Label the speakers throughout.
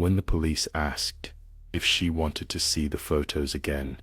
Speaker 1: When the police asked if she wanted to see the photos again,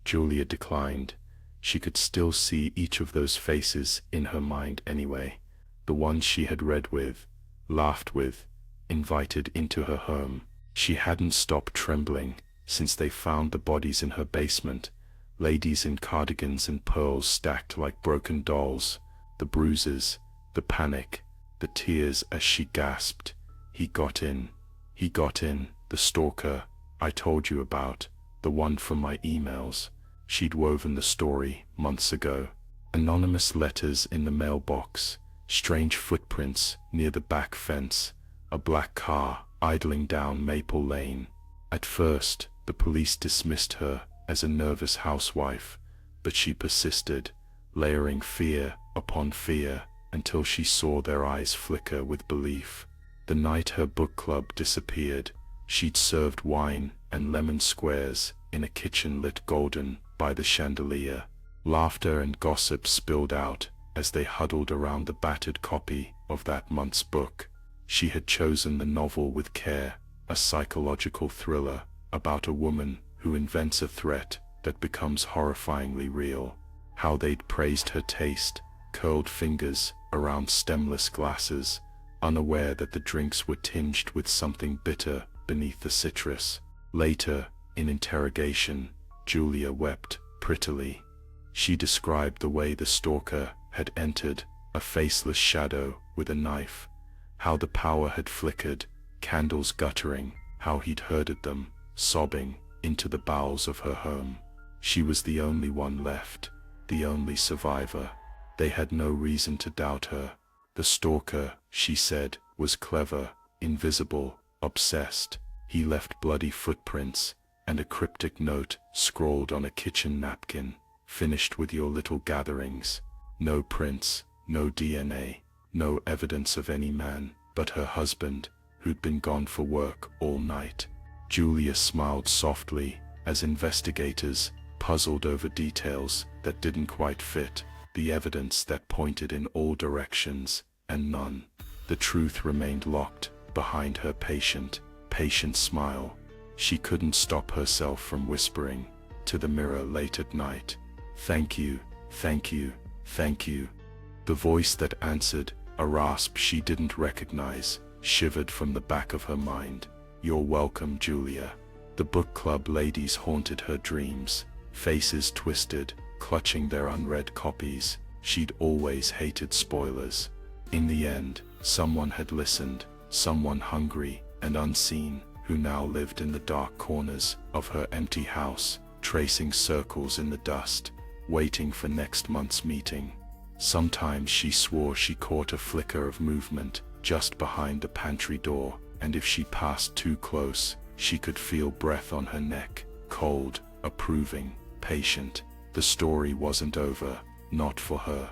Speaker 1: Julia declined. She could still see each of those faces in her mind anyway. The ones she had read with, laughed with, invited into her home. She hadn't stopped trembling since they found the bodies in her basement, ladies in cardigans and pearls stacked like broken dolls, the bruises, the panic, the tears as she gasped, "He got in. He got in, the stalker I told you about, the one from my emails." She'd woven the story months ago. Anonymous letters in the mailbox, strange footprints near the back fence, a black car idling down Maple Lane. At first, the police dismissed her as a nervous housewife, but she persisted, layering fear upon fear until she saw their eyes flicker with belief. The night her book club disappeared, she'd served wine and lemon squares in a kitchen lit golden by the chandelier. Laughter and gossip spilled out as they huddled around the battered copy of that month's book. She had chosen the novel with care, a psychological thriller about a woman who invents a threat that becomes horrifyingly real. How they'd praised her taste, curled fingers around stemless glasses, unaware that the drinks were tinged with something bitter beneath the citrus. Later, in interrogation, Julia wept prettily. She described the way the stalker had entered, a faceless shadow with a knife, how the power had flickered, candles guttering, how he'd herded them, sobbing, into the bowels of her home. She was the only one left, the only survivor. They had no reason to doubt her. The stalker, she said, was clever, invisible, obsessed. He left bloody footprints and a cryptic note scrawled on a kitchen napkin, "Finished with your little gatherings." No prints, no DNA, no evidence of any man but her husband, who'd been gone for work all night. Julia smiled softly as investigators puzzled over details that didn't quite fit, the evidence that pointed in all directions, and none. The truth remained locked behind her patient smile. She couldn't stop herself from whispering to the mirror late at night, "Thank you, thank you, thank you." The voice that answered, a rasp she didn't recognize, shivered from the back of her mind. "You're welcome, Julia." The book club ladies haunted her dreams, faces twisted, clutching their unread copies. She'd always hated spoilers. In the end, someone had listened, someone hungry and unseen, who now lived in the dark corners of her empty house, tracing circles in the dust, waiting for next month's meeting. Sometimes she swore she caught a flicker of movement just behind the pantry door, and if she passed too close, she could feel breath on her neck, cold, approving, patient. The story wasn't over, not for her.